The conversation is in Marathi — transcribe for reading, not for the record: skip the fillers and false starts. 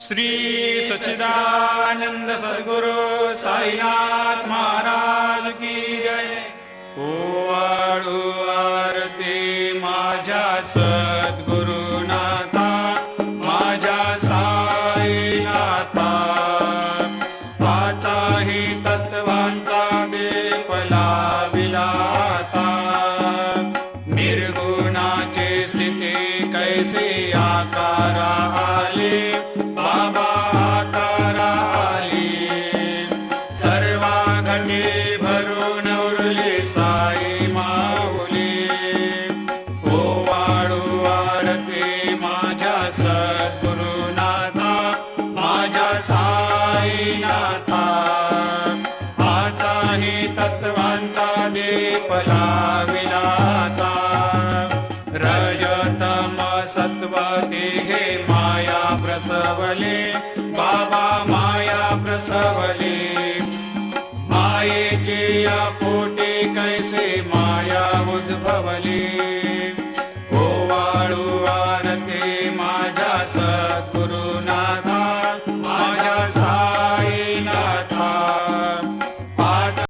श्री सच्चिदानंद सद्गुरु साईनाथ महाराज की जय। ओवाळू आरती माझ्या सद्गुरुनाथा, माझ्या साईनाथा, पाचाही तत्वांचा दीप लाविला आता। निर्गुणाची स्थिती कैसी आकारा आली, बाबा आकारा आली। सर्वा घटी भरून उरली साई माऊली। ओवाळू आरती माझ्या सद्गुरुनाथा, माझ्या साईनाथा, आताही तत्वांचा दीप लाविला आता। रजतम सत्व तिघे माया प्रसवली, बाबा माया प्रसवली। मायेची